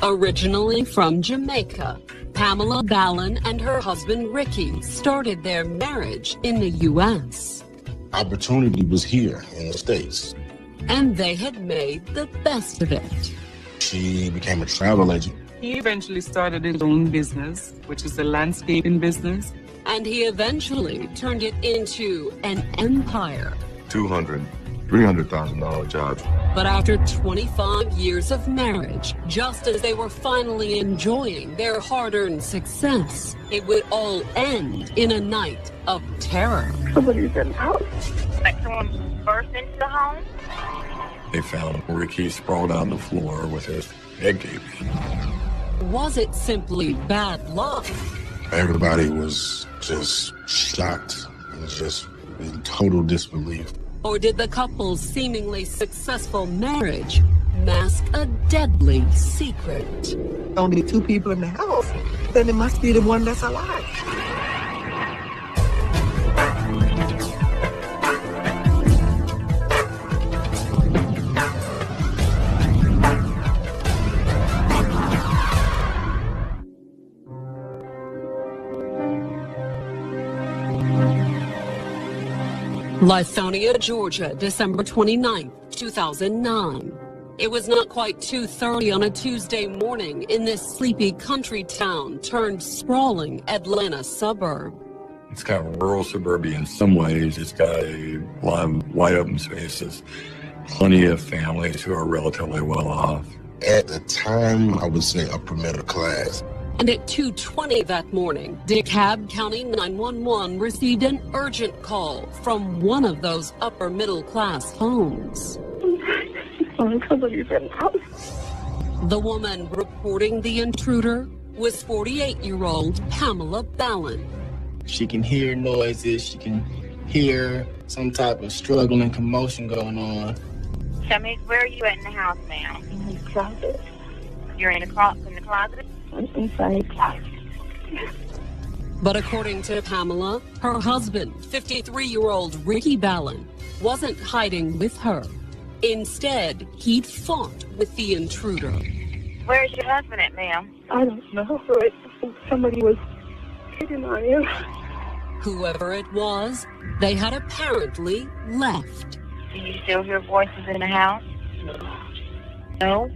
Originally from Jamaica, Pamela Ballin and her husband Ricky started their marriage in the U.S. Opportunity was here in the States. And they had made the best of it. She became a travel agent. He eventually started his own business, which is a landscaping business. And he eventually turned it into an empire. $200,000, $300,000 jobs. But after 25 years of marriage, just as they were finally enjoying their hard-earned success, it would all end in a night of terror. Somebody's in the house. Like someone burst into the home? They found Ricky sprawled on the floor with his head gaping. Was it simply bad luck? Everybody was just shocked and just in total disbelief. Or did the couple's seemingly successful marriage mask a deadly secret? Only 2 people in the house. Then it must be the one that's alive. Lithonia, Georgia, December 29, 2009. It was not quite 2:30 on a Tuesday morning in this sleepy country town turned sprawling Atlanta suburb. It's kind of rural suburbia in some ways. It's got a lot of wide open spaces, plenty of families who are relatively well off. At the time, I would say upper middle class. And at 2:20 that morning, DeKalb County 911 received an urgent call from one of those upper middle class homes. Somebody's in the house. The woman reporting the intruder was 48-year-old Pamela Ballin. She can hear noises, she can hear some type of struggle and commotion going on. Tell me, where are you at in the house, ma'am? In the closet. You're in the closet? I'm inside the closet. But according to Pamela, her husband, 53-year-old Ricky Ballin, wasn't hiding with her. Instead, he'd fought with the intruder. Where's your husband at, ma'am? I don't know, but somebody was hitting on him. Whoever it was, they had apparently left. Do you still hear voices in the house? No?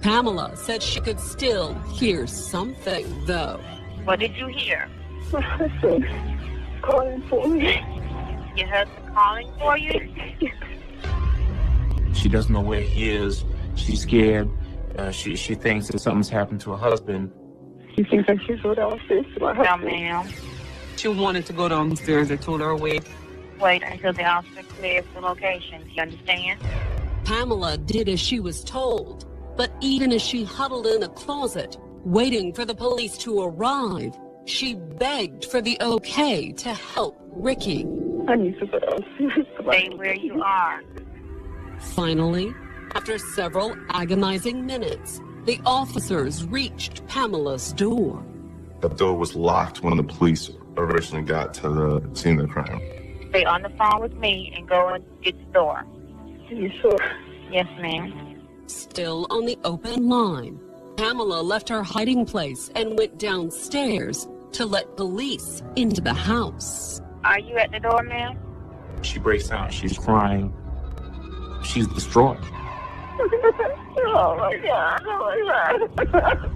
Pamela said she could still hear something, though. What did you hear? My husband calling for me. Your husband calling for you? She doesn't know where he is. She's scared. She thinks that something's happened to her husband. She thinks I should go downstairs to my No, husband. ma'am. She wanted to go downstairs. I told her, wait. Wait until the officer clears the location. Do you understand? Pamela did as she was told. But even as she huddled in a closet, waiting for the police to arrive, she begged for the okay to help Ricky. I need to go downstairs. Stay where you are. Finally, after several agonizing minutes, the officers reached Pamela's door. The door was locked when the police originally got to the scene of the crime. Stay on the phone with me and go and get the door. Are you sure? Yes, ma'am. Still on the open line, Pamela left her hiding place and went downstairs to let police into the house. Are you at the door, ma'am? She breaks down, she's crying. She's distraught. Oh my God, oh my God.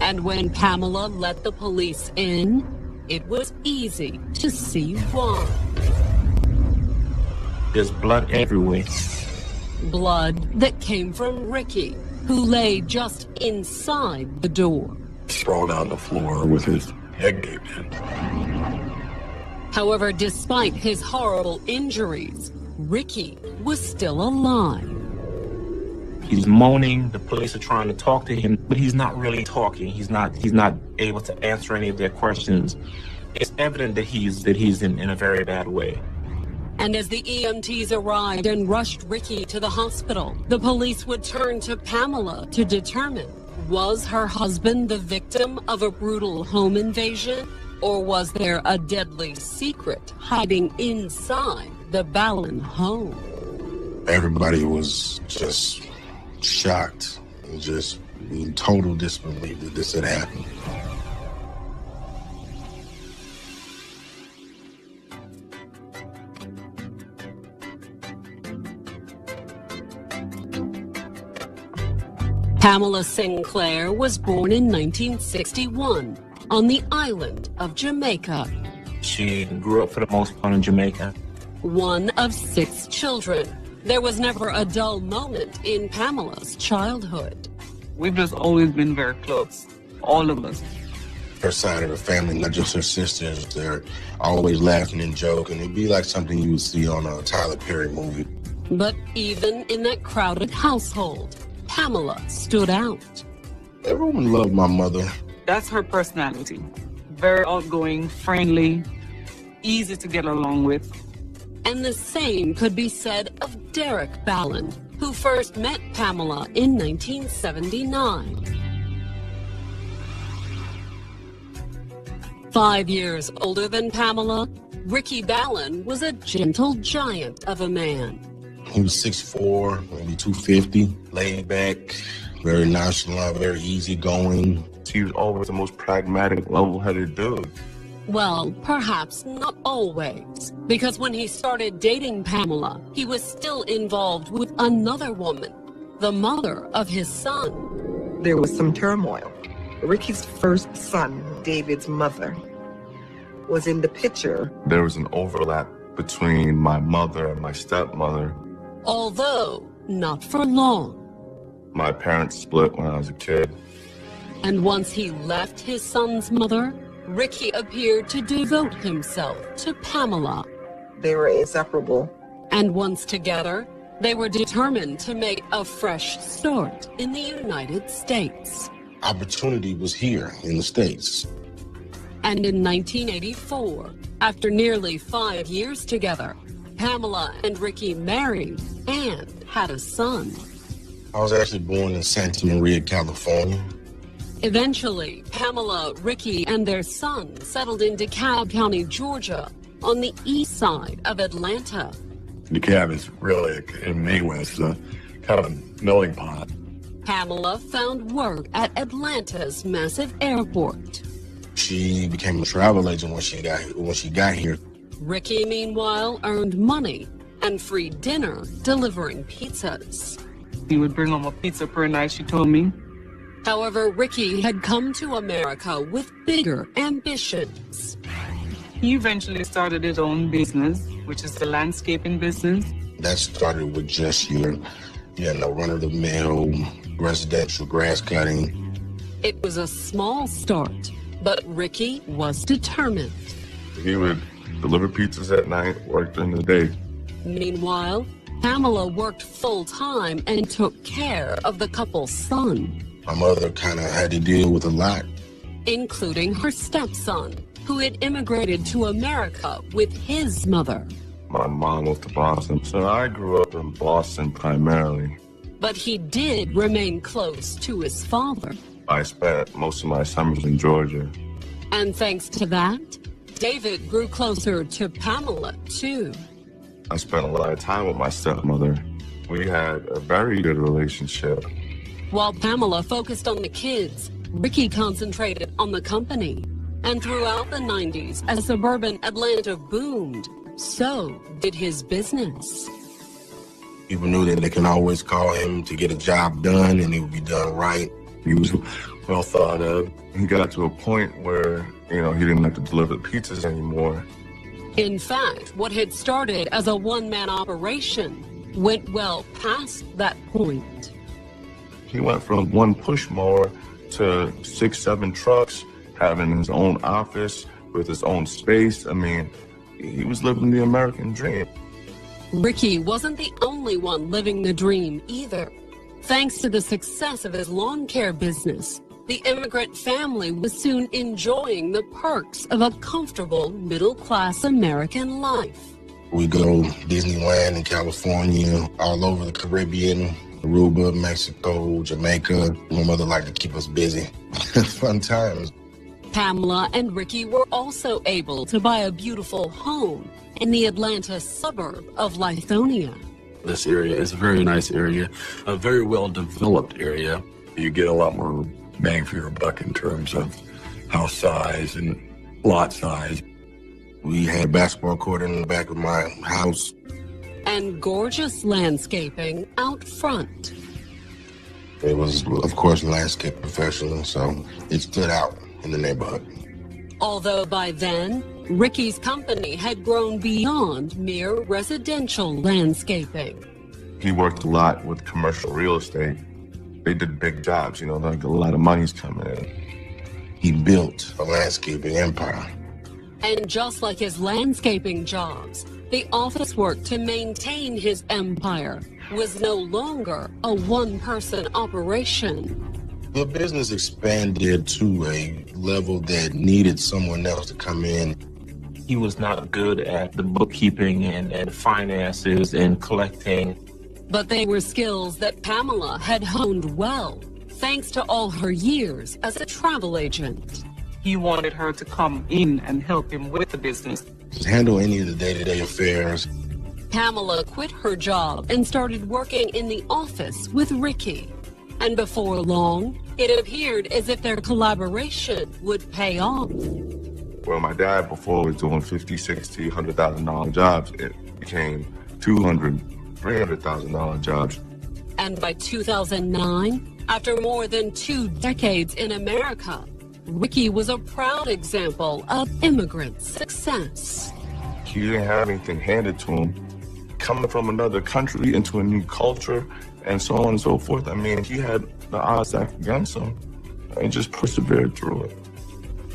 And when Pamela let the police in, it was easy to see why. There's blood everywhere. Blood that came from Ricky, who lay just inside the door. Sprawled on the floor with his head gaping. However, despite his horrible injuries, Ricky was still alive. He's moaning. The police are trying to talk to him, but he's not really talking. He's not able to answer any of their questions. It's evident that he's in a very bad way. And as the EMTs arrived and rushed Ricky to the hospital, the police would turn to Pamela to determine, was her husband the victim of a brutal home invasion? Or was there a deadly secret hiding inside the Ballin home? Everybody was just shocked and just in total disbelief that this had happened. Pamela Sinclair was born in 1961 on the island of Jamaica. She grew up for the most part in Jamaica. One of 6 children. There was never a dull moment in Pamela's childhood. We've just always been very close, all of us. Her side of the family, not just her sisters, they're always laughing and joking. It'd be like something you would see on a Tyler Perry movie. But even in that crowded household, Pamela stood out. Everyone loved my mother. That's her personality. Very outgoing, friendly, easy to get along with. And the same could be said of Derek Ballin, who first met Pamela in 1979. 5 years older than Pamela, Ricky Ballin was a gentle giant of a man. He was 6'4", maybe 250, laid back, very nonchalant, very easygoing. He was always the most pragmatic, level-headed dude. Well, perhaps not always, because when he started dating Pamela, he was still involved with another woman, the mother of his son. There was some turmoil. Ricky's first son, David's mother, was in the picture. There was an overlap between my mother and my stepmother. Although not for long. My parents split when I was a kid. And once he left his son's mother, Ricky appeared to devote himself to Pamela. They were inseparable. And once together, they were determined to make a fresh start in the United States. Opportunity was here in the States. And in 1984, after nearly 5 years together, Pamela and Ricky married and had a son. I was actually born in Santa Maria, California. Eventually, Pamela, Ricky, and their son settled in DeKalb County, Georgia, on the east side of Atlanta. DeKalb is really, in many ways, kind of a melting pot. Pamela found work at Atlanta's massive airport. She became a travel agent when she got here. Ricky, meanwhile, earned money and free dinner delivering pizzas. He would bring home a pizza per night, she told me. However, Ricky had come to America with bigger ambitions. He eventually started his own business, which is the landscaping business. That started with just your run-of-the-mill residential grass cutting. It was a small start, but Ricky was determined. He would deliver pizzas at night, work during the day. Meanwhile, Pamela worked full-time and took care of the couple's son. My mother kind of had to deal with a lot. Including her stepson, who had immigrated to America with his mother. My mom moved to Boston, so I grew up in Boston primarily. But he did remain close to his father. I spent most of my summers in Georgia. And thanks to that, David grew closer to Pamela, too. I spent a lot of time with my stepmother. We had a very good relationship. While Pamela focused on the kids, Ricky concentrated on the company. And throughout the 90s, as suburban Atlanta boomed, so did his business. People knew that they can always call him to get a job done, and it would be done right. He was well thought of. He got to a point where, he didn't have to deliver pizzas anymore. In fact, what had started as a one-man operation went well past that point. He went from one push mower to 6, 7 trucks, having his own office with his own space. I mean, he was living the American dream. Ricky wasn't the only one living the dream either. Thanks to the success of his lawn care business, the immigrant family was soon enjoying the perks of a comfortable middle-class American life. We go Disneyland in California, all over the Caribbean, Aruba, Mexico, Jamaica. My mother liked to keep us busy. Fun times. Pamela and Ricky were also able to buy a beautiful home in the Atlanta suburb of Lithonia. This area is a very nice area, a very well-developed area. You get a lot more bang for your buck in terms of house size and lot size. We had a basketball court in the back of my house. And gorgeous landscaping out front. It was, of course, landscape professional, so it stood out in the neighborhood. Although by then, Ricky's company had grown beyond mere residential landscaping. He worked a lot with commercial real estate. They did big jobs, you know, like a lot of money's coming in. He built a landscaping empire. And just like his landscaping jobs, the office work to maintain his empire was no longer a one-person operation. The business expanded to a level that needed someone else to come in. He was not good at the bookkeeping and finances and collecting. But they were skills that Pamela had honed well, thanks to all her years as a travel agent. He wanted her to come in and help him with the business. To handle any of the day-to-day affairs. Pamela quit her job and started working in the office with Ricky. And before long, it appeared as if their collaboration would pay off. Well, my dad before was doing $50,000, $60,000, $100,000 jobs. It became $200,000, $300,000 jobs. And by 2009, after more than 2 decades in America, Ricky was a proud example of immigrant success. He didn't have anything handed to him. Coming from another country into a new culture and so on and so forth, I mean, he had the odds stacked against him and just persevered through it.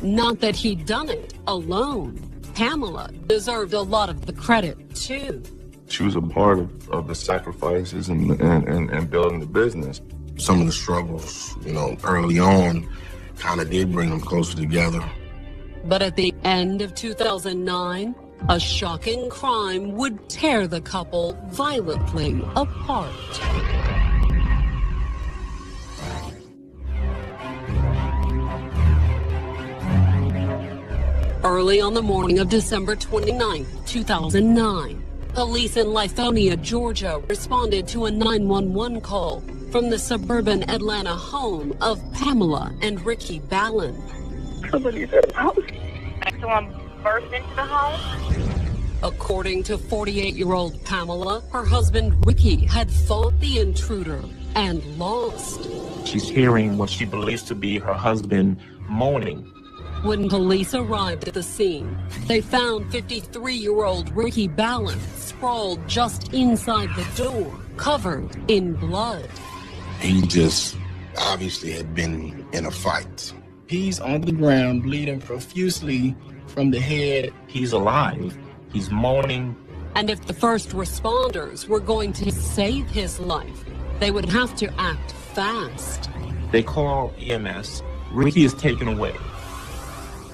Not that he'd done it alone. Pamela deserved a lot of the credit, too. She was a part of the sacrifices and building the business. Some of the struggles, you know, early on kind of did bring them closer together. But at the end of 2009, a shocking crime would tear the couple violently apart. Early on the morning of December 29, 2009, police in Lithonia, Georgia, responded to a 911 call from the suburban Atlanta home of Pamela and Ricky Ballin. Somebody's at the house. Someone burst into the home? According to 48-year-old Pamela, her husband Ricky had fought the intruder and lost. She's hearing what she believes to be her husband moaning. When police arrived at the scene, they found 53-year-old Ricky Ballin sprawled just inside the door, covered in blood. He just obviously had been in a fight. He's on the ground, bleeding profusely from the head. He's alive. He's moaning. And if the first responders were going to save his life, they would have to act fast. They call EMS. Ricky is taken away.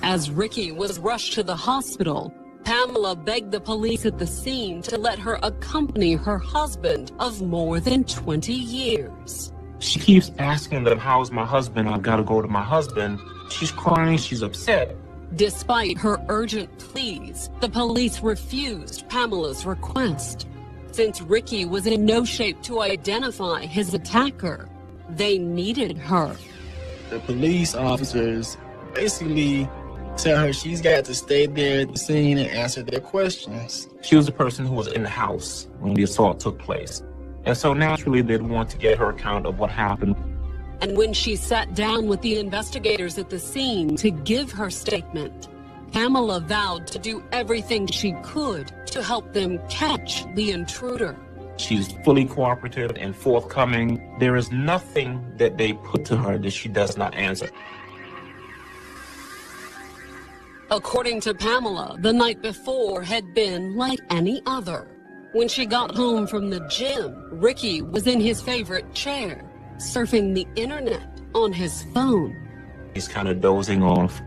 As Ricky was rushed to the hospital, Pamela begged the police at the scene to let her accompany her husband of more than 20 years. She keeps asking them, how's my husband? I've got to go to my husband. She's crying. She's upset. Despite her urgent pleas, the police refused Pamela's request. Since Ricky was in no shape to identify his attacker, they needed her. The police officers basically tell her she's got to stay there at the scene and answer their questions. She was the person who was in the house when the assault took place. And so naturally, they'd want to get her account of what happened. And when she sat down with the investigators at the scene to give her statement, Pamela vowed to do everything she could to help them catch the intruder. She's fully cooperative and forthcoming. There is nothing that they put to her that she does not answer. According to Pamela, the night before had been like any other. When she got home from the gym, Ricky was in his favorite chair, surfing the internet on his phone. He's kind of dozing off.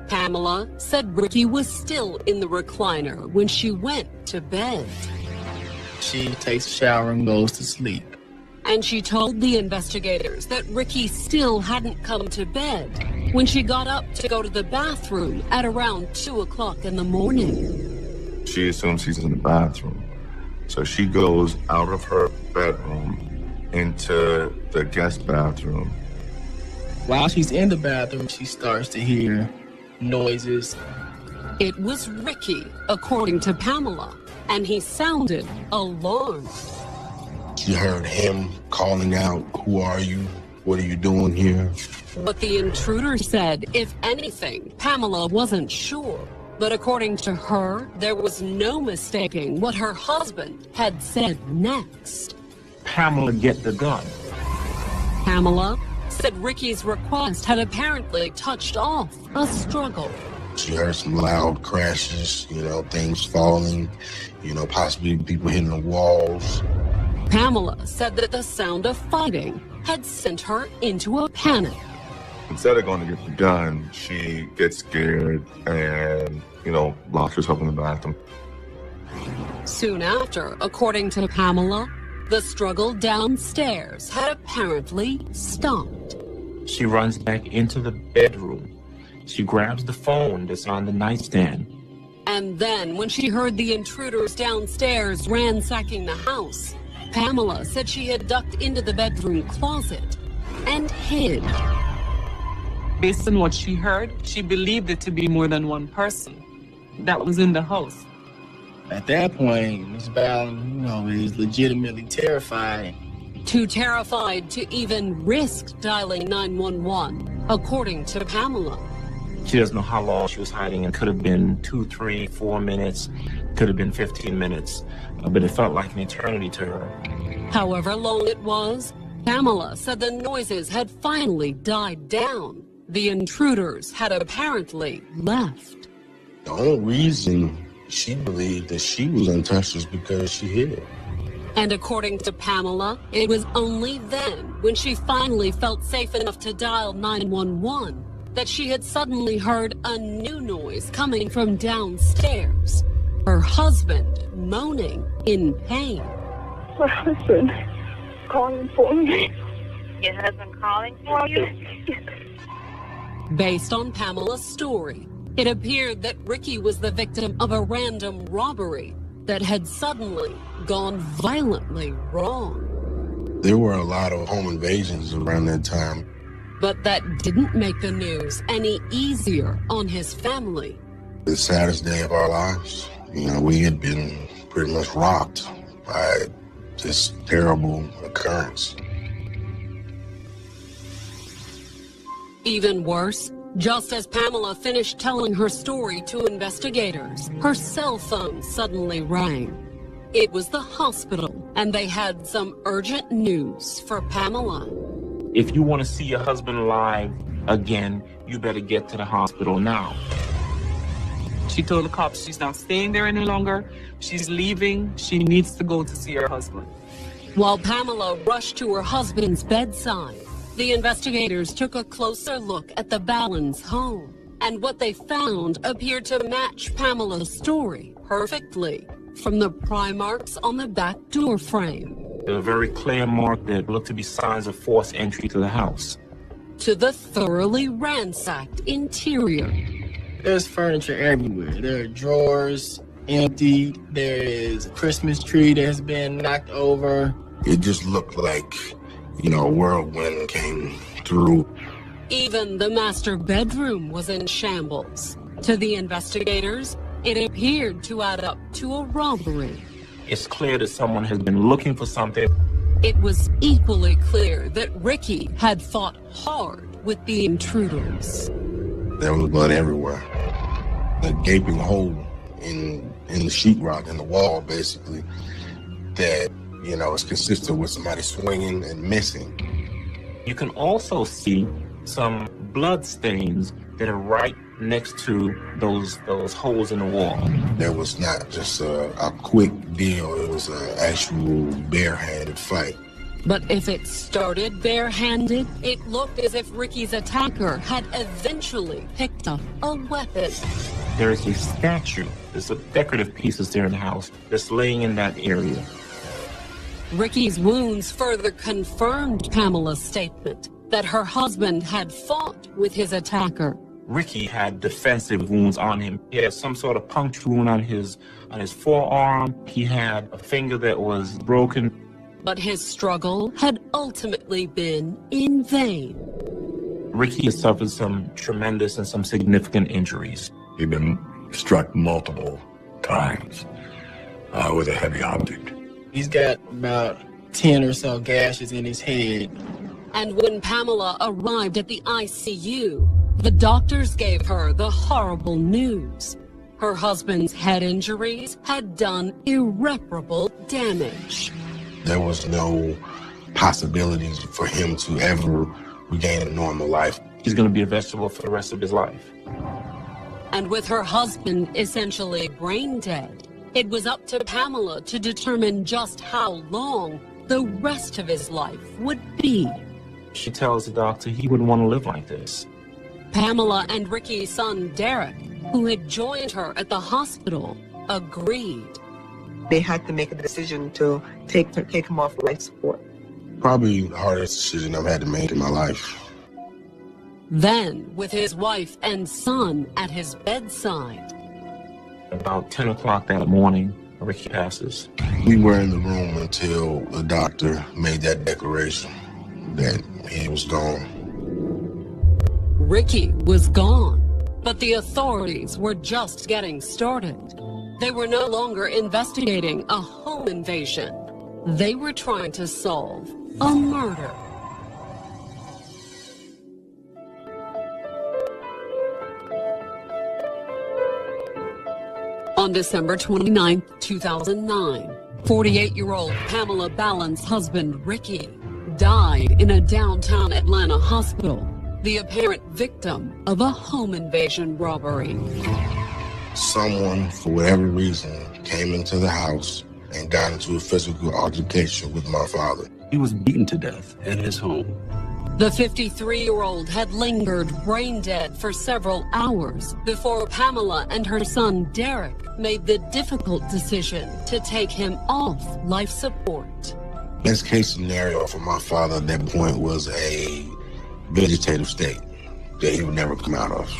Pamela said Ricky was still in the recliner when she went to bed. She takes a shower and goes to sleep. And she told the investigators that Ricky still hadn't come to bed when she got up to go to the bathroom at around 2 o'clock in the morning. She assumes he's in the bathroom. So she goes out of her bedroom into the guest bathroom While she's in the bathroom, she starts to hear noises. It was Ricky, according to Pamela, and he sounded alarmed. She heard him calling out, "Who are you? What are you doing here?" But the intruder said, if anything, Pamela wasn't sure. But according to her, there was no mistaking what her husband had said next. Pamela, get the gun. Pamela said Ricky's request had apparently touched off a struggle. She heard some loud crashes, things falling, possibly people hitting the walls. Pamela said that the sound of fighting had sent her into a panic. Instead of going to get the gun, she gets scared and, locks herself in the bathroom. Soon after, according to Pamela, the struggle downstairs had apparently stopped. She runs back into the bedroom. She grabs the phone that's on the nightstand. And then, when she heard the intruders downstairs ransacking the house, Pamela said she had ducked into the bedroom closet and hid. Based on what she heard, she believed it to be more than one person that was in the house. At that point, Ms. Ballin, is legitimately terrified. Too terrified to even risk dialing 911, according to Pamela. She doesn't know how long she was hiding. It could have been 2, 3, 4 minutes. Could have been 15 minutes. But it felt like an eternity to her. However long it was, Pamela said the noises had finally died down. The intruders had apparently left. The only reason she believed that she was untouched was because she hid. And according to Pamela, it was only then, when she finally felt safe enough to dial 911, that she had suddenly heard a new noise coming from downstairs. Her husband moaning in pain. My husband calling for me. Your husband calling for you? Based on Pamela's story, it appeared that Ricky was the victim of a random robbery that had suddenly gone violently wrong. There were a lot of home invasions around that time. But that didn't make the news any easier on his family. The saddest day of our lives. We had been pretty much rocked by this terrible occurrence. Even worse, just as Pamela finished telling her story to investigators, her cell phone suddenly rang. It was the hospital, and they had some urgent news for Pamela. If you want to see your husband alive again, you better get to the hospital now. She told the cops she's not staying there any longer. She's leaving. She needs to go to see her husband. While Pamela rushed to her husband's bedside, the investigators took a closer look at the Ballins' home. And what they found appeared to match Pamela's story perfectly, from the pry marks on the back door frame. A very clear mark that looked to be signs of forced entry to the house. To the thoroughly ransacked interior. There's furniture everywhere. There are drawers empty. There is a Christmas tree that has been knocked over. It just looked like, a whirlwind came through. Even the master bedroom was in shambles. To the investigators, it appeared to add up to a robbery. It's clear that someone has been looking for something. It was equally clear that Ricky had fought hard with the intruders. There was blood everywhere. A gaping hole in the sheetrock in the wall, basically, that, is consistent with somebody swinging and missing. You can also see some blood stains that are right next to those holes in the wall. There was not just a quick deal. It was an actual barehanded fight. But if it started barehanded, it looked as if Ricky's attacker had eventually picked up a weapon. There is a statue. There's some decorative pieces there in the house that's laying in that area. Ricky's wounds further confirmed Pamela's statement that her husband had fought with his attacker. Ricky had defensive wounds on him. He had some sort of puncture wound on his forearm. He had a finger that was broken. But his struggle had ultimately been in vain. Ricky has suffered some tremendous and some significant injuries. He'd been struck multiple times with a heavy object. He's got about 10 or so gashes in his head. And when Pamela arrived at the ICU, the doctors gave her the horrible news. Her husband's head injuries had done irreparable damage. There was no possibilities for him to ever regain a normal life. He's going to be a vegetable for the rest of his life. And with her husband essentially brain dead, it was up to Pamela to determine just how long the rest of his life would be. She tells the doctor he wouldn't want to live like this. Pamela and Ricky's son, Derek, who had joined her at the hospital, agreed. They had to make a decision to take him off life support. Probably the hardest decision I've had to make in my life. Then, with his wife and son at his bedside. About 10 o'clock that morning, Ricky passes. We were in the room until the doctor made that declaration that he was gone. Ricky was gone, but the authorities were just getting started. They were no longer investigating a home invasion. They were trying to solve a murder. On December 29, 2009, 48-year-old Pamela Ballin's husband, Ricky, died in a downtown Atlanta hospital, the apparent victim of a home invasion robbery. Someone, for whatever reason, came into the house and got into a physical altercation with my father. He was beaten to death in his home. The 53-year-old had lingered brain dead for several hours before Pamela and her son Derek made the difficult decision to take him off life support. Best case scenario for my father at that point was a vegetative state that he would never come out of.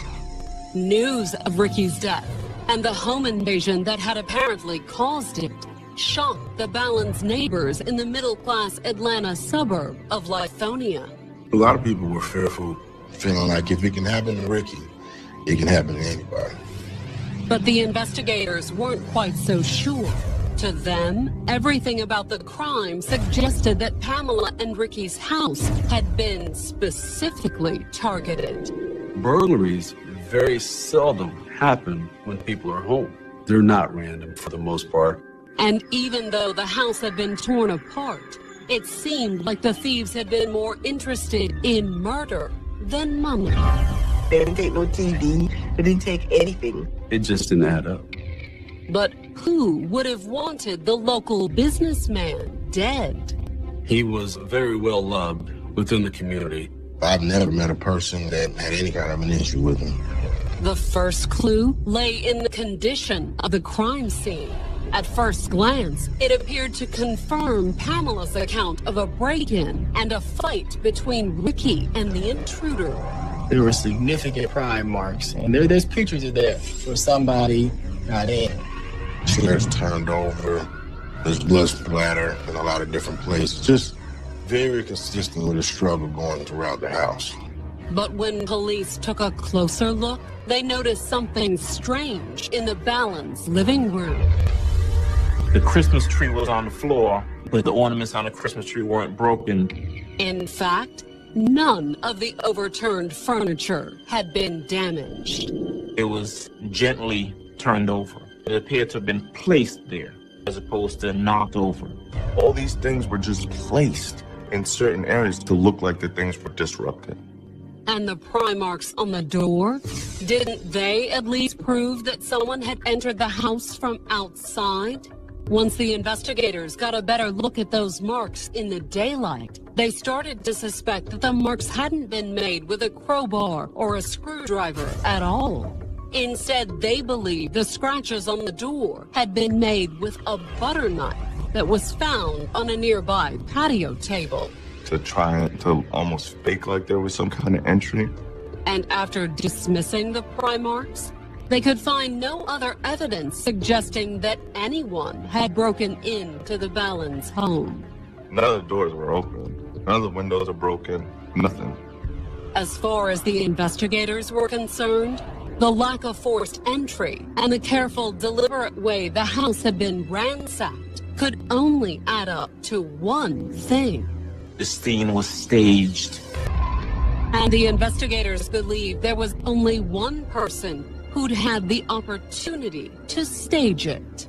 News of Ricky's death and the home invasion that had apparently caused it shocked the Ballins' neighbors in the middle-class Atlanta suburb of Lithonia. A lot of people were fearful, feeling like if it can happen to Ricky, it can happen to anybody. But the investigators weren't quite so sure. To them, everything about the crime suggested that Pamela and Ricky's house had been specifically targeted. Burglaries very seldom happen when people are home. They're not random for the most part. And even though the house had been torn apart, it seemed like the thieves had been more interested in murder than money. They didn't take no TV. They didn't take anything. It just didn't add up. But who would have wanted the local businessman dead? He was very well loved within the community. I've never met a person that had any kind of an issue with him. The first clue lay in the condition of the crime scene. At first glance, it appeared to confirm Pamela's account of a break-in and a fight between Ricky and the intruder. There were significant crime marks, and there's pictures of that where somebody got in. Chairs turned over, there's blood splatter in a lot of different places. Just very consistent with a struggle going throughout the house. But when police took a closer look, they noticed something strange in the Ballins' living room. The Christmas tree was on the floor, but the ornaments on the Christmas tree weren't broken. In fact, none of the overturned furniture had been damaged. It was gently turned over. It appeared to have been placed there as opposed to knocked over. All these things were just placed in certain areas to look like the things were disrupted. And the pry marks on the door, didn't they at least prove that someone had entered the house from outside? Once the investigators got a better look at those marks in the daylight, they started to suspect that the marks hadn't been made with a crowbar or a screwdriver at all. Instead, they believed the scratches on the door had been made with a butter knife that was found on a nearby patio table. To try to almost fake like there was some kind of entry. And after dismissing the pry marks, they could find no other evidence suggesting that anyone had broken into the Ballins' home. None of the doors were open. None of the windows are broken. Nothing. As far as the investigators were concerned, the lack of forced entry and the careful, deliberate way the house had been ransacked could only add up to one thing. The scene was staged. And the investigators believed there was only one person who'd had the opportunity to stage it: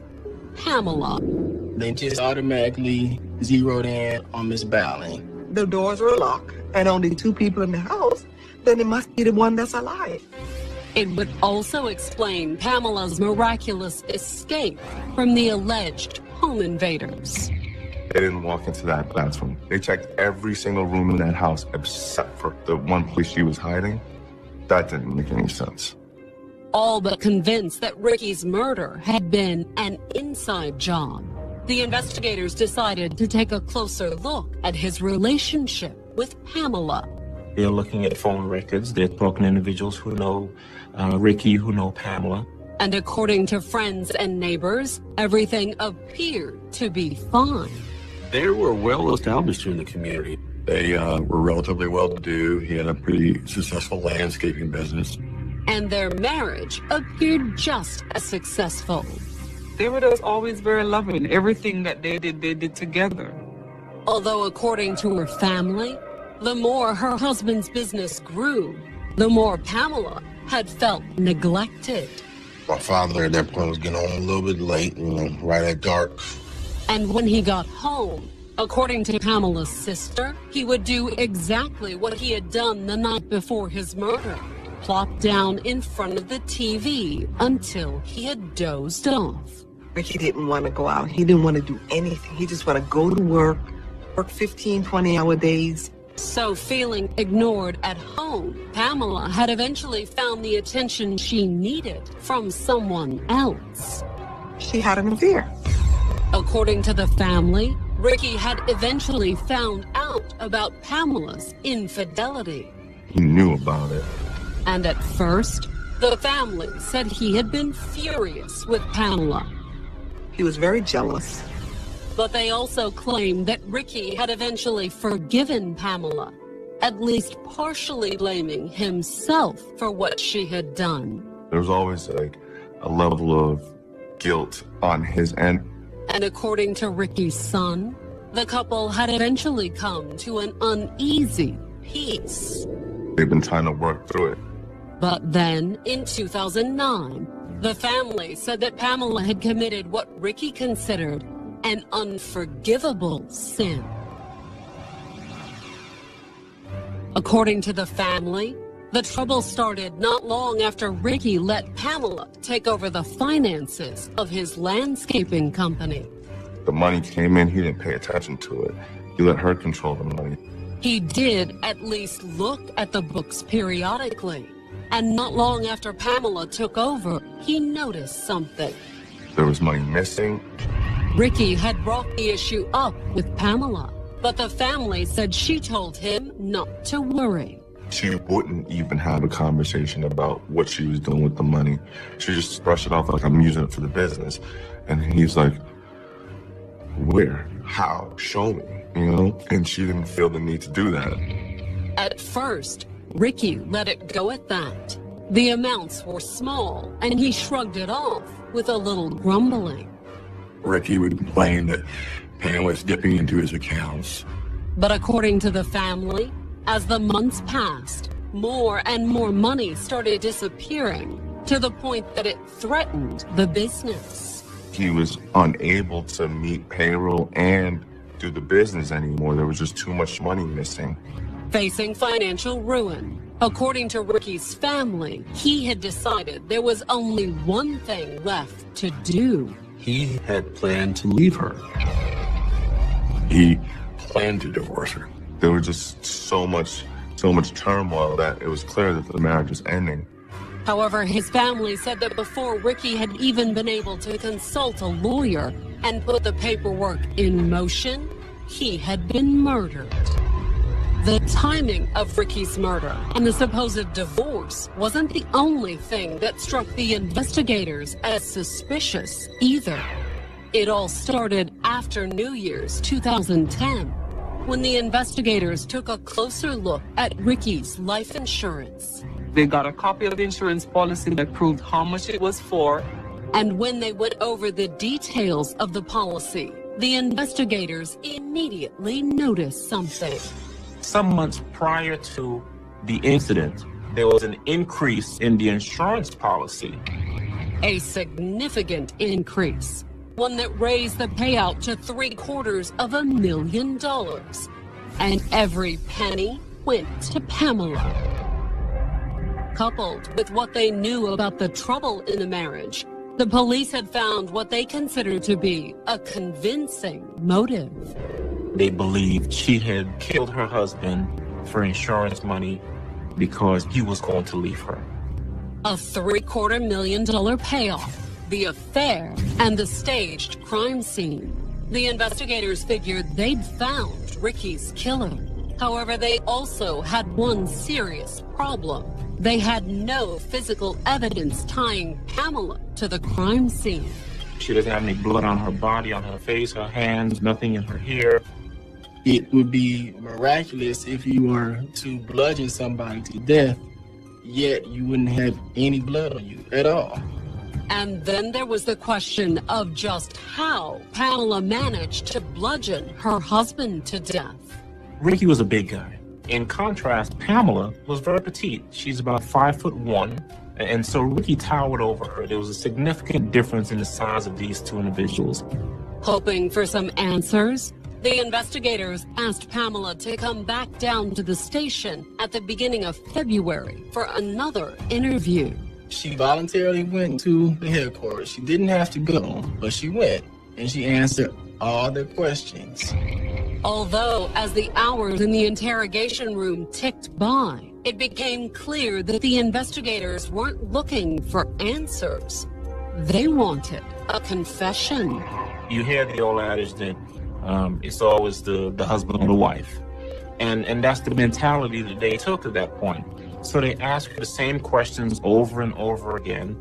Pamela. They just automatically zeroed in on Miss Bowling. The doors were locked and only 2 people in the house. Then it must be the one that's alive. It would also explain Pamela's miraculous escape from the alleged home invaders. They didn't walk into that bathroom. They checked every single room in that house except for the one place she was hiding. That didn't make any sense. All but convinced that Ricky's murder had been an inside job, the investigators decided to take a closer look at his relationship with Pamela. They're looking at phone records. They're talking to individuals who know Ricky, who know Pamela. And according to friends and neighbors, everything appeared to be fine. They were well established in the community. They were relatively well-to-do. He had a pretty successful landscaping business. And their marriage appeared just as successful. They were just always very loving. Everything that they did together. Although according to her family, the more her husband's business grew, the more Pamela had felt neglected. My father at that point was getting home a little bit late, right at dark. And when he got home, according to Pamela's sister, he would do exactly what he had done the night before his murder: plop down in front of the TV until he had dozed off. Ricky didn't want to go out. He didn't want to do anything. He just wanted to go to work 15, 20-hour days. So feeling ignored at home, Pamela had eventually found the attention she needed from someone else. She had an affair. According to the family, Ricky had eventually found out about Pamela's infidelity. He knew about it. And at first, the family said he had been furious with Pamela. He was very jealous. But they also claimed that Ricky had eventually forgiven Pamela, at least partially blaming himself for what she had done. There was always a level of guilt on his end. And according to Ricky's son, the couple had eventually come to an uneasy peace. They've been trying to work through it. But then, in 2009, the family said that Pamela had committed what Ricky considered an unforgivable sin. According to the family, the trouble started not long after Ricky let Pamela take over the finances of his landscaping company. The money came in, he didn't pay attention to it. He let her control the money. He did at least look at the books periodically. And not long after Pamela took over, he noticed something. There was money missing. Ricky had brought the issue up with Pamela, but the family said she told him not to worry. She wouldn't even have a conversation about what she was doing with the money. She just brushed it off like, I'm using it for the business. And he's like, where? How? Show me, And she didn't feel the need to do that. At first, Ricky let it go at that. The amounts were small, and he shrugged it off with a little grumbling. Ricky would complain that Pam was dipping into his accounts. But according to the family, as the months passed, more and more money started disappearing to the point that it threatened the business. He was unable to meet payroll and do the business anymore. There was just too much money missing. Facing financial ruin, according to Ricky's family, he had decided there was only one thing left to do. He had planned to leave her. He planned to divorce her. There was just so much turmoil that it was clear that the marriage was ending. However, his family said that before Ricky had even been able to consult a lawyer and put the paperwork in motion, he had been murdered. The timing of Ricky's murder and the supposed divorce wasn't the only thing that struck the investigators as suspicious either. It all started after New Year's 2010. when the investigators took a closer look at Ricky's life insurance. They got a copy of the insurance policy that proved how much it was for. And when they went over the details of the policy, the investigators immediately noticed something. Some months prior to the incident, there was an increase in the insurance policy. A significant increase, one that raised the payout to $750,000. And every penny went to Pamela. Coupled with what they knew about the trouble in the marriage, the police had found what they considered to be a convincing motive. They believed she had killed her husband for insurance money because he was going to leave her. A $750,000 payoff, the affair, and the staged crime scene. The investigators figured they'd found Ricky's killer. However, they also had one serious problem. They had no physical evidence tying Pamela to the crime scene. She doesn't have any blood on her body, on her face, her hands, nothing in her hair. It would be miraculous if you were to bludgeon somebody to death, yet you wouldn't have any blood on you at all. And then there was the question of just how Pamela managed to bludgeon her husband to death. Ricky was a big guy. In contrast, Pamela was very petite. She's about 5'1", and so Ricky towered over her. There was a significant difference in the size of these two individuals. Hoping for some answers, the investigators asked Pamela to come back down to the station at the beginning of February for another interview. She voluntarily went to the headquarters. She didn't have to go, but she went, and she answered all their questions. Although, as the hours in the interrogation room ticked by, it became clear that the investigators weren't looking for answers. They wanted a confession. You hear the old adage that it's always the husband or the wife. And that's the mentality that they took at that point. So they asked her the same questions over and over again.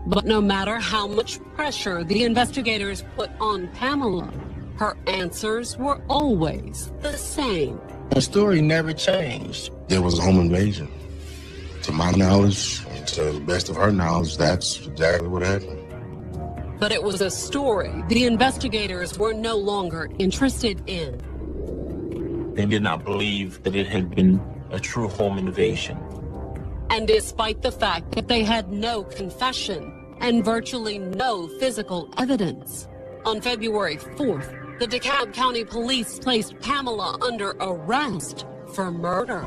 But no matter how much pressure the investigators put on Pamela, her answers were always the same. Her story never changed. There was a home invasion. To my knowledge, and to the best of her knowledge, that's exactly what happened. But it was a story the investigators were no longer interested in. They did not believe that it had been a true home invasion. And despite the fact that they had no confession and virtually no physical evidence, on February 4th, the DeKalb County Police placed Pamela under arrest for murder.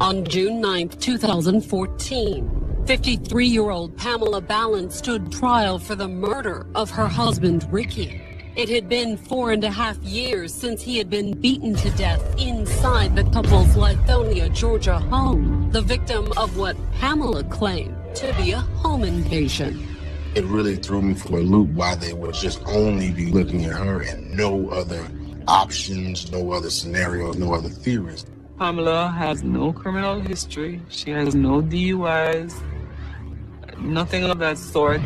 On June 9th, 2014, 53-year-old Pamela Ballant stood trial for the murder of her husband, Ricky. It had been 4.5 years since he had been beaten to death inside the couple's Lithonia, Georgia home, the victim of what Pamela claimed to be a home invasion. It really threw me for a loop why they would just only be looking at her and no other options, no other scenarios, no other theories. Pamela has no criminal history. She has no DUIs, nothing of that sort.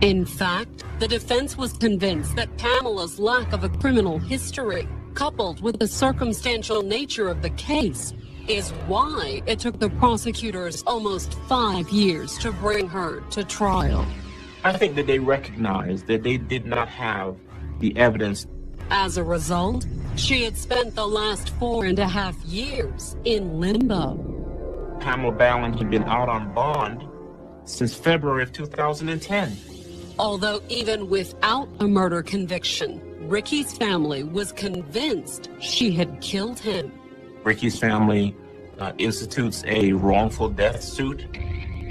In fact, the defense was convinced that Pamela's lack of a criminal history, coupled with the circumstantial nature of the case, is why it took the prosecutors almost 5 years to bring her to trial. I think that they recognized that they did not have the evidence. As a result, she had spent the last 4.5 years in limbo. Pamela Ballant had been out on bond since February of 2010. Although even without a murder conviction, Ricky's family was convinced she had killed him. Ricky's family institutes a wrongful death suit.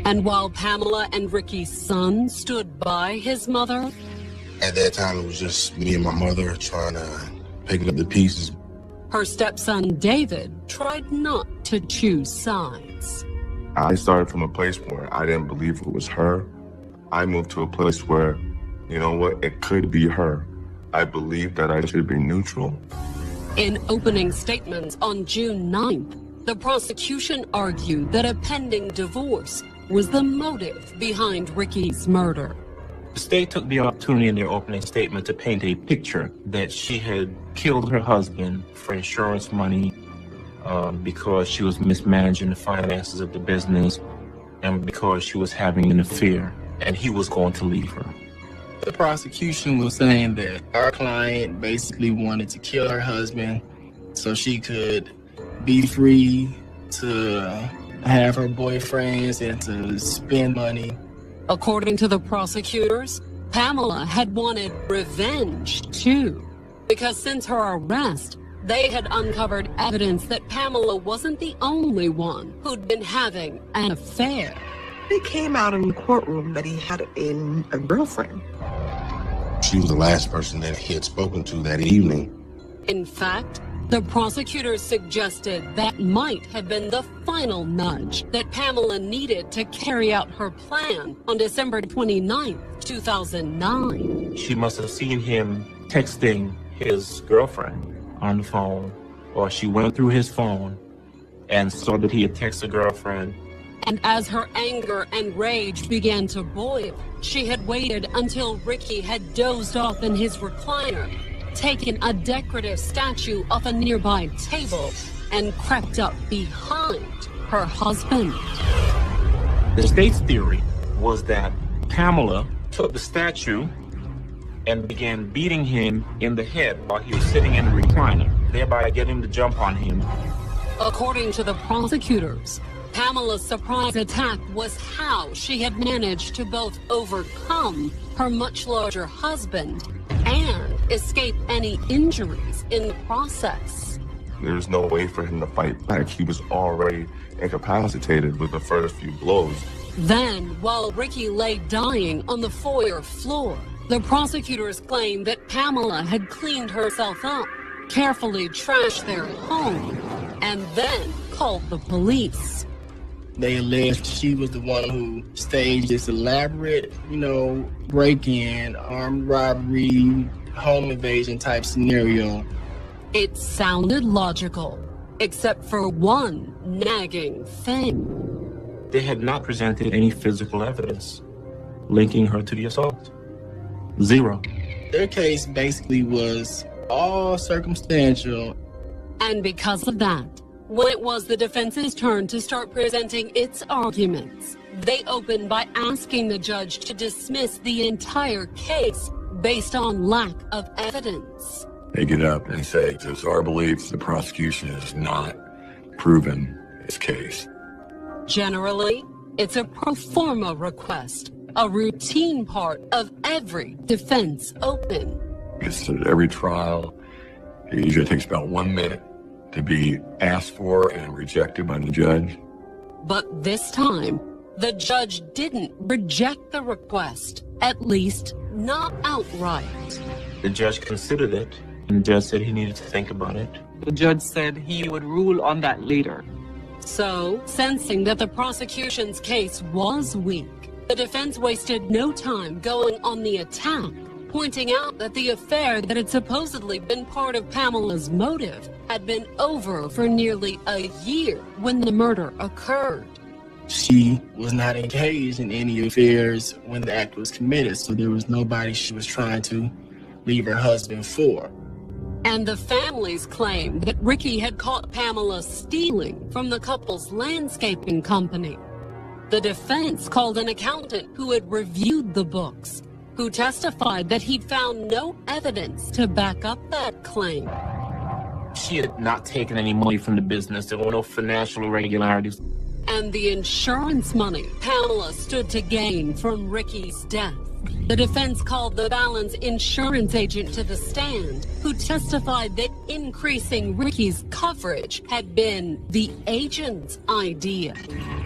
And while Pamela and Ricky's son stood by his mother, at that time, it was just me and my mother trying to pick up the pieces. Her stepson, David, tried not to choose sides. I started from a place where I didn't believe it was her. I moved to a place where, you know what, it could be her. I believe that I should be neutral. In opening statements on June 9th, the prosecution argued that a pending divorce was the motive behind Ricky's murder. The state took the opportunity in their opening statement to paint a picture that she had killed her husband for insurance money because she was mismanaging the finances of the business and because she was having an affair and he was going to leave her. The prosecution was saying that our client basically wanted to kill her husband so she could be free to have her boyfriends and to spend money. According to the prosecutors, Pamela had wanted revenge too, because since her arrest, they had uncovered evidence that Pamela wasn't the only one who'd been having an affair. It came out in the courtroom that he had a girlfriend. She was the last person that he had spoken to that evening. In fact, the prosecutors suggested that might have been the final nudge that Pamela needed to carry out her plan on December 29th, 2009. She must have seen him texting his girlfriend on the phone, or she went through his phone and saw that he had texted a girlfriend. And as her anger and rage began to boil, she had waited until Ricky had dozed off in his recliner, taken a decorative statue off a nearby table, and crept up behind her husband. The state's theory was that Pamela took the statue and began beating him in the head while he was sitting in the recliner, thereby getting him to jump on him. According to the prosecutors, Pamela's surprise attack was how she had managed to both overcome her much larger husband and escape any injuries in the process. There's no way for him to fight back. He was already incapacitated with the first few blows. Then, while Ricky lay dying on the foyer floor, the prosecutors claimed that Pamela had cleaned herself up, carefully trashed their home, and then called the police. They alleged she was the one who staged this elaborate, break-in, armed robbery, home invasion type scenario. It sounded logical, except for one nagging thing. They had not presented any physical evidence linking her to the assault. Zero. Their case basically was all circumstantial. And because of that, when it was the defense's turn to start presenting its arguments, they opened by asking the judge to dismiss the entire case based on lack of evidence. They get up and say, it's our belief the prosecution has not proven its case. Generally, it's a pro forma request, a routine part of every defense open. It's at every trial. It usually takes about 1 minute to be asked for and rejected by the judge. But this time, the judge didn't reject the request, at least not outright. The judge considered it, and the judge said he needed to think about it. The judge said he would rule on that later. So, sensing that the prosecution's case was weak, the defense wasted no time going on the attack, pointing out that the affair that had supposedly been part of Pamela's motive had been over for nearly a year when the murder occurred. She was not engaged in any affairs when the act was committed, so there was nobody she was trying to leave her husband for. And the families claimed that Ricky had caught Pamela stealing from the couple's landscaping company. The defense called an accountant who had reviewed the books, who testified that he'd found no evidence to back up that claim. She had not taken any money from the business. There were no financial irregularities. And the insurance money Pamela stood to gain from Ricky's death. The defense called the Balance insurance agent to the stand, who testified that increasing Ricky's coverage had been the agent's idea.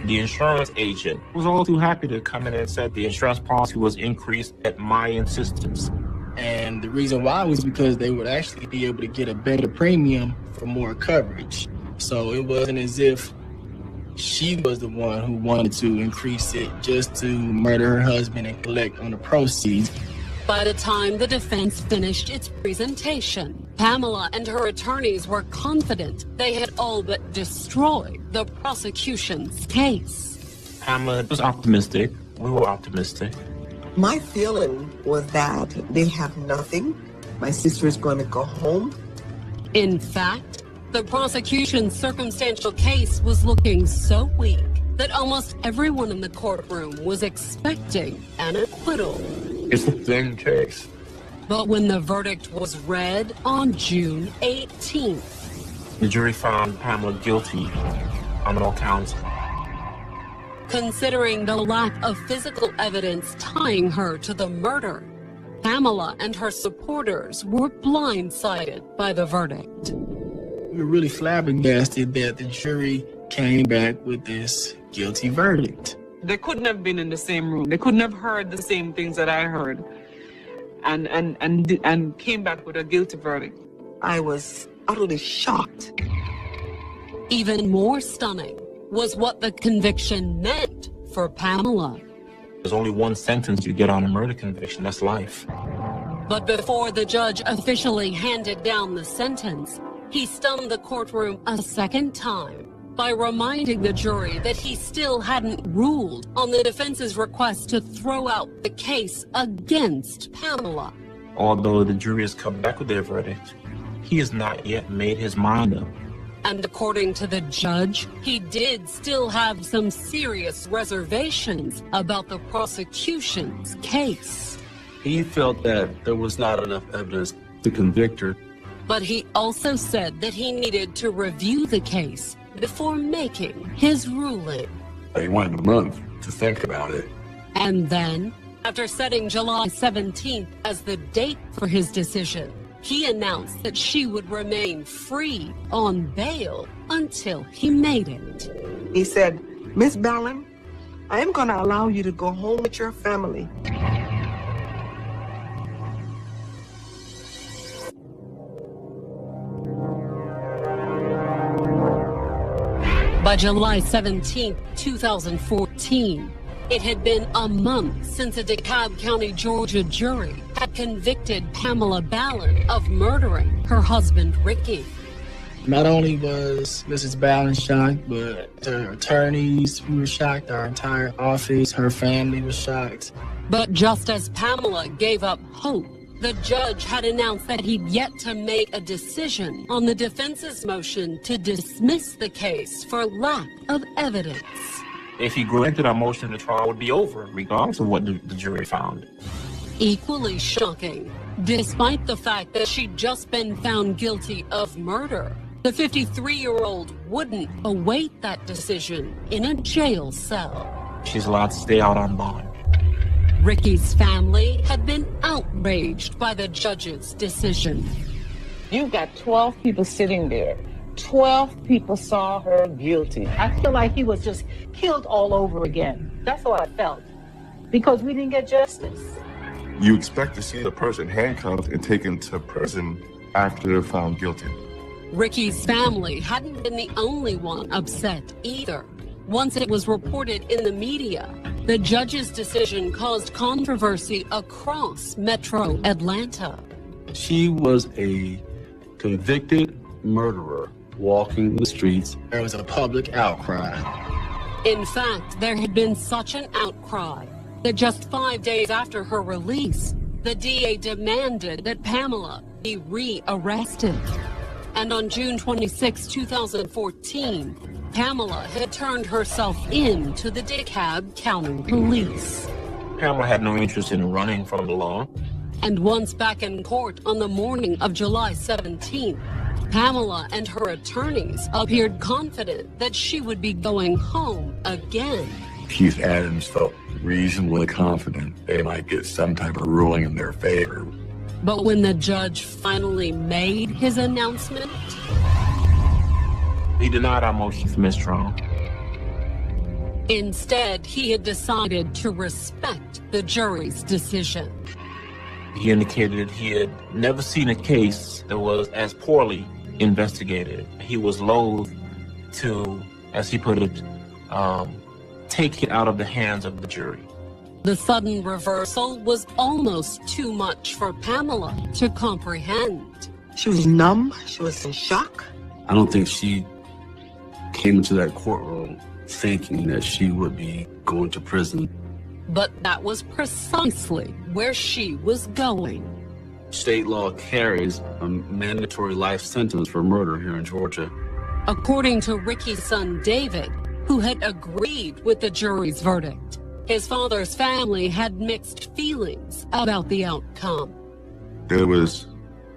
The insurance agent was all too happy to come in and said the insurance policy was increased at my insistence. And the reason why was because they would actually be able to get a better premium for more coverage. So it wasn't as if she was the one who wanted to increase it just to murder her husband and collect on the proceeds. By the time the defense finished its presentation, Pamela and her attorneys were confident they had all but destroyed the prosecution's case. Pamela was optimistic. We were optimistic. My feeling was that they have nothing. My sister is going to go home. In fact, the prosecution's circumstantial case was looking so weak that almost everyone in the courtroom was expecting an acquittal. It's a thin case. But when the verdict was read on June 18th, The jury found Pamela guilty on all counts. considering the lack of physical evidence tying her to the murder, Pamela and her supporters were blindsided by the verdict. We were really flabbergasted that the jury came back with this guilty verdict. They couldn't have been in the same room. They couldn't have heard the same things that I heard, and came back with a guilty verdict. I was utterly shocked. Even more stunning was what the conviction meant for Pamela. There's only one sentence you get on a murder conviction, that's life. But before the judge officially handed down the sentence, he stunned the courtroom a second time by reminding the jury that he still hadn't ruled on the defense's request to throw out the case against Pamela. Although the jury has come back with their verdict, he has not yet made his mind up. And according to the judge, he did still have some serious reservations about the prosecution's case. He felt that there was not enough evidence to convict her. But he also said that he needed to review the case before making his ruling. He wanted a month to think about it. And then, after setting July 17th as the date for his decision, he announced that she would remain free on bail until he made it. He said, Miss Ballin, I am going to allow you to go home with your family. By July 17, 2014, it had been a month since a DeKalb County, Georgia jury had convicted Pamela Ballin of murdering her husband, Ricky. Not only was Mrs. Ballin shocked, but her attorneys were shocked, our entire office, her family was shocked. But just as Pamela gave up hope, the judge had announced that he'd yet to make a decision on the defense's motion to dismiss the case for lack of evidence. If he granted our motion, the trial would be over, regardless of what the jury found. Equally shocking, despite the fact that she'd just been found guilty of murder, the 53-year-old wouldn't await that decision in a jail cell. She's allowed to stay out on bond. Ricky's family had been outraged by the judge's decision. You've got 12 people sitting there. 12 people saw her guilty. I feel like he was just killed all over again. That's what I felt. Because we didn't get justice. You expect to see the person handcuffed and taken to prison after they're found guilty. Ricky's family hadn't been the only one upset either. Once it was reported in the media, the judge's decision caused controversy across Metro Atlanta. She was a convicted murderer walking the streets. There was a public outcry. In fact, there had been such an outcry that just 5 days after her release, the DA demanded that Pamela be rearrested. And on June 26, 2014, Pamela had turned herself in to the DeKalb County Police. Pamela had no interest in running from the law. And once back in court on the morning of July 17th, Pamela and her attorneys appeared confident that she would be going home again. Keith Adams felt reasonably confident they might get some type of ruling in their favor. But when the judge finally made his announcement, he denied our motion for mistrial. Instead, he had decided to respect the jury's decision. He indicated he had never seen a case that was as poorly investigated. He was loath to, as he put it, take it out of the hands of the jury. The sudden reversal was almost too much for Pamela to comprehend. She was numb. She was in shock. I don't think she came into that courtroom thinking that she would be going to prison. But that was precisely where she was going. State law carries a mandatory life sentence for murder here in Georgia. According to Ricky's son, David, who had agreed with the jury's verdict, his father's family had mixed feelings about the outcome. There was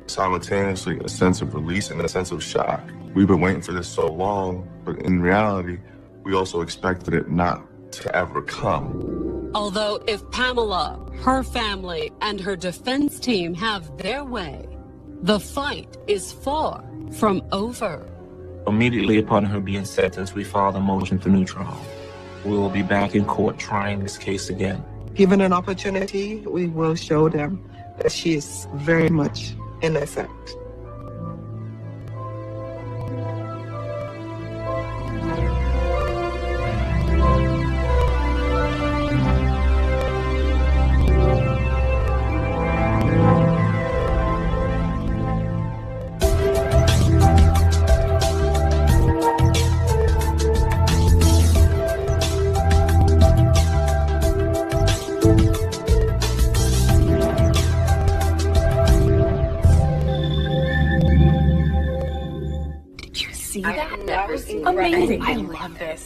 simultaneously a sense of release and a sense of shock. We've been waiting for this so long, but in reality, we also expected it not to ever come. Although if Pamela, her family, and her defense team have their way, the fight is far from over. Immediately upon her being sentenced, we filed a motion for new trial. We will be back in court trying this case again. Given an opportunity, we will show them that she is very much innocent. That was amazing. I love this.